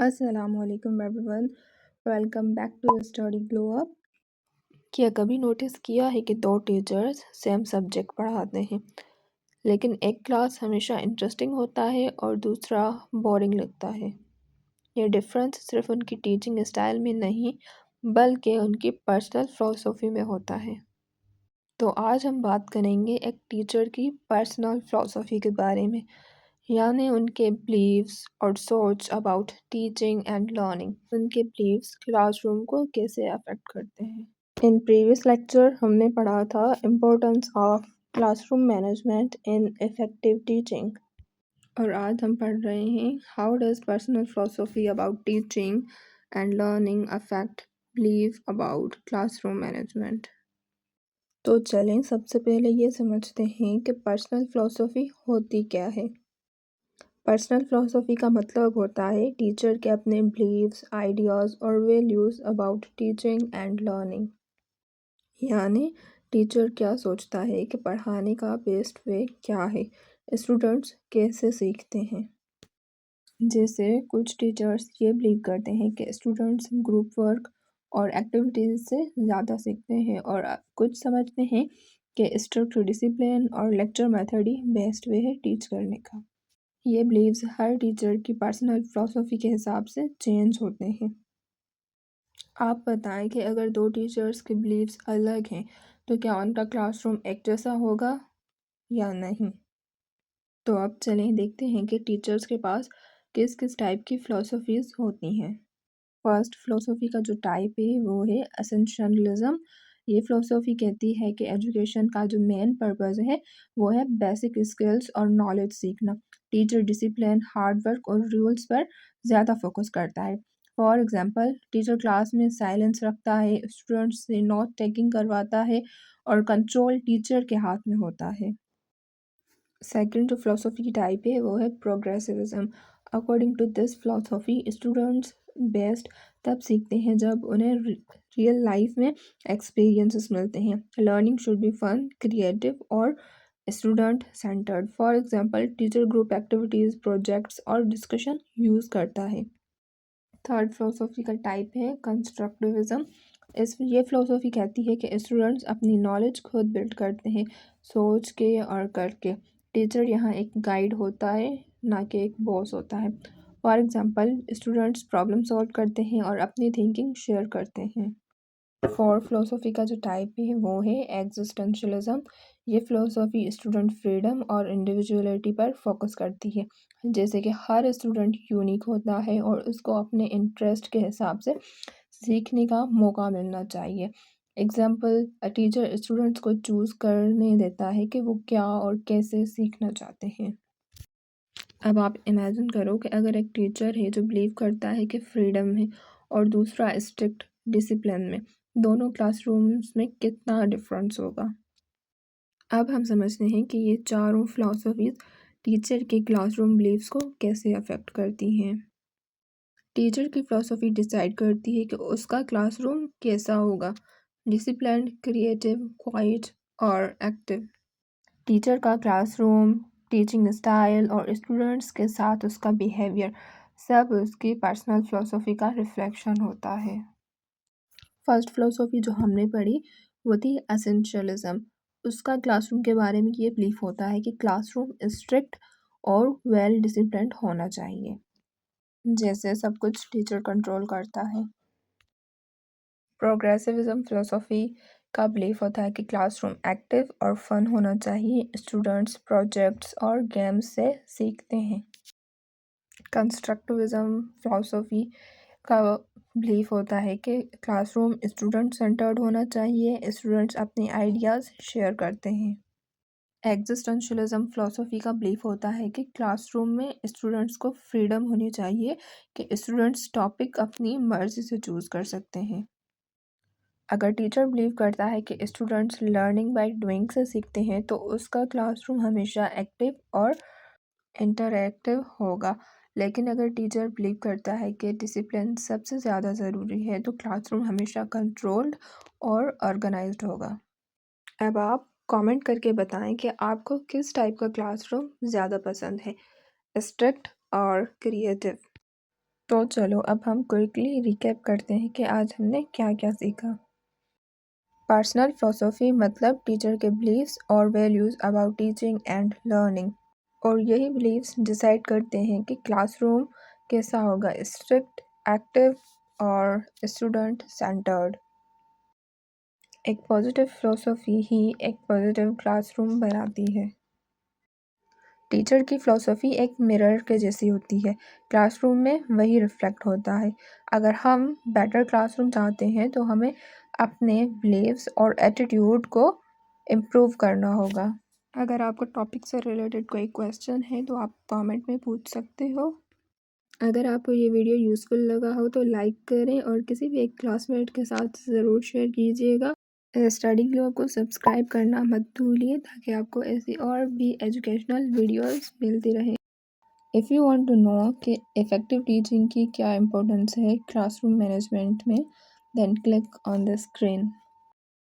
अस्सलामुअलैकुम everyone, welcome back to study glow up. क्या कभी नोटिस किया है कि दो टीचर्स सेम सब्जेक्ट पढ़ाते हैं, लेकिन एक क्लास हमेशा इंटरेस्टिंग होता है और दूसरा बोरिंग लगता है। ये डिफरेंस सिर्फ उनकी टीचिंग स्टाइल में नहीं, बल्कि उनकी पर्सनल फिलॉसफी में होता है। तो आज हम बात करेंगे एक टीचर की पर्सनल फिलॉसफी के बारे में, यानी उनके बिलीव्स और सोच अबाउट टीचिंग एंड लर्निंग। उनके बिलीव्स क्लासरूम को कैसे अफेक्ट करते हैं। इन प्रीवियस लेक्चर हमने पढ़ा था importance of classroom management in effective teaching, और आज हम पढ़ रहे हैं how does personal philosophy about teaching and learning affect believe about classroom management. तो चलें सबसे पहले ये समझते हैं कि पर्सनल फिलॉसफी होती क्या है। पर्सनल फिलॉसफी का मतलब होता है टीचर के अपने बिलीव्स, आइडियाज़ और values about teaching and learning, यानी टीचर क्या सोचता है कि पढ़ाने का बेस्ट वे क्या है, स्टूडेंट्स कैसे सीखते हैं। जैसे कुछ टीचर्स ये बिलीव करते हैं कि स्टूडेंट्स ग्रुप वर्क और एक्टिविटीज़ से ज़्यादा सीखते हैं, और कुछ समझते हैं कि स्ट्रिक्ट डिसिप्लिन और लेक्चर मेथड ही बेस्ट वे है टीच करने का। ये बिलीव्स हर टीचर की पर्सनल फिलॉसफी के हिसाब से चेंज होते हैं। आप बताएं कि अगर दो टीचर्स के बिलीव्स अलग हैं तो क्या उनका क्लासरूम एक जैसा होगा या नहीं। तो अब चलें देखते हैं कि टीचर्स के पास किस किस टाइप की फ़िलासफ़ीज़ होती हैं। फर्स्ट फ़िलासफ़ी का जो टाइप है वो है एसेंशियलिज़्म। ये फ़िलासफ़ी कहती है कि एजुकेशन का जो मेन पर्पज़ है वो है बेसिक स्किल्स और नॉलेज सीखना। टीचर डिसिप्लिन, हार्ड वर्क और रूल्स पर ज़्यादा फोकस करता है। फॉर एग्ज़ाम्पल, टीचर क्लास में साइलेंस रखता है, स्टूडेंट्स से नोट टेकिंग करवाता है और कंट्रोल टीचर के हाथ में होता है। सेकंड जो फिलोसफी की टाइप है वो है progressivism. According to this philosophy students best तब सीखते हैं जब उन्हें रियल लाइफ में एक्सपीरियंसेस मिलते हैं। Learning should be fun, creative और student centred. For example, teacher group activities, projects और डिस्कशन यूज़ करता है। थर्ड फिलोसफी का टाइप है कंस्ट्रक्टिविज्म। ये फिलोसफी कहती है कि स्टूडेंट्स अपनी नॉलेज खुद बिल्ड करते हैं, सोच के और करके। टीचर यहाँ एक गाइड होता है, ना कि एक बॉस होता है। For example, students problem solve करते हैं और अपनी थिंकिंग शेयर करते हैं। फोर्थ फिलोसफी का जो टाइप है वो है एग्जिस्टेंशलिज्म। ये फिलोसफी स्टूडेंट फ्रीडम और इंडिविजुअलिटी पर फोकस करती है, जैसे कि हर स्टूडेंट यूनिक होता है और उसको अपने इंटरेस्ट के हिसाब से सीखने का मौका मिलना चाहिए। एग्जाम्पल, टीचर स्टूडेंट्स को चूज़ करने देता है कि वो क्या और कैसे सीखना चाहते हैं। अब आप इमेजिन करो कि अगर एक टीचर है जो बिलीव करता है कि फ्रीडम है और दूसरा स्ट्रिक्ट डिसिप्लिन में, दोनों क्लासरूम्स में कितना डिफरेंस होगा। अब हम समझते हैं कि ये चारों फिलॉसफीज टीचर के क्लासरूम बिलीव्स को कैसे अफेक्ट करती हैं। टीचर की फिलॉसफी डिसाइड करती है कि उसका क्लासरूम कैसा होगा, डिसिप्लिन्ड, क्रिएटिव, क्वाइट और एक्टिव। टीचर का क्लासरूम, टीचिंग स्टाइल और स्टूडेंट्स के साथ उसका बिहेवियर सब उसकी पर्सनल फिलॉसफी का रिफ्लेक्शन होता है। फर्स्ट फिलॉसफी जो हमने पढ़ी वो थी एसेंशियलिज्म। उसका क्लासरूम के बारे में ये बिलीफ होता है कि क्लासरूम स्ट्रिक्ट और वेल डिसिप्लिन्ड होना चाहिए, जैसे सब कुछ टीचर कंट्रोल करता है। प्रोग्रेसिविज्म फिलोसफी का बिलीफ होता है कि क्लासरूम एक्टिव और फन होना चाहिए, स्टूडेंट्स प्रोजेक्ट्स और गेम्स से सीखते हैं। कंस्ट्रक्टिविज्म फिलोसफी का बिलीफ होता है कि क्लासरूम स्टूडेंट सेंटर्ड होना चाहिए, स्टूडेंट्स अपने आइडियाज़ शेयर करते हैं। एग्जिस्टेंशलिज्म फिलोसफी का बिलीफ होता है कि क्लासरूम में स्टूडेंट्स को फ्रीडम होनी चाहिए कि स्टूडेंट्स टॉपिक अपनी मर्जी से चूज़ कर सकते हैं। अगर टीचर बिलीव करता है कि स्टूडेंट्स लर्निंग बाय डूइंग से सीखते हैं तो उसका क्लासरूम हमेशा एक्टिव और इंटरैक्टिव होगा। लेकिन अगर टीचर बिलीव करता है कि डिसिप्लिन सबसे ज़्यादा ज़रूरी है तो क्लासरूम हमेशा कंट्रोल्ड और ऑर्गेनाइज्ड होगा। अब आप कमेंट करके बताएं कि आपको किस टाइप का क्लासरूम ज़्यादा पसंद है, स्ट्रिक्ट और क्रिएटिव। तो चलो अब हम क्विकली रिकैप करते हैं कि आज हमने क्या क्या सीखा। पर्सनल फिलोसफी मतलब टीचर के बिलीव्स और values about teaching and learning, और यही बिलीव्स डिसाइड करते हैं कि क्लासरूम कैसा होगा, स्ट्रिक्ट, एक्टिव और स्टूडेंट सेंटर्ड। एक पॉजिटिव फिलोसफी ही एक पॉजिटिव क्लासरूम बनाती है। टीचर की फ़िलॉसफ़ी एक मिरर के जैसी होती है, क्लासरूम में वही रिफ्लेक्ट होता है। अगर हम बेटर क्लासरूम चाहते हैं तो हमें अपने बिलीव्स और एटीट्यूड को इम्प्रूव करना होगा। अगर आपको टॉपिक से रिलेटेड कोई क्वेश्चन है तो आप कमेंट में पूछ सकते हो। अगर आपको ये वीडियो यूज़फुल लगा हो तो लाइक करें और किसी भी एक क्लासमेट के साथ ज़रूर शेयर कीजिएगा। स्टडी ग्लो को सब्सक्राइब करना मत भूलिए ताकि आपको ऐसी और भी एजुकेशनल वीडियोस मिलती रहें। If you want to know कि इफ़ेक्टिव टीचिंग की क्या इम्पोर्टेंस है क्लासरूम मैनेजमेंट में, then click on the screen.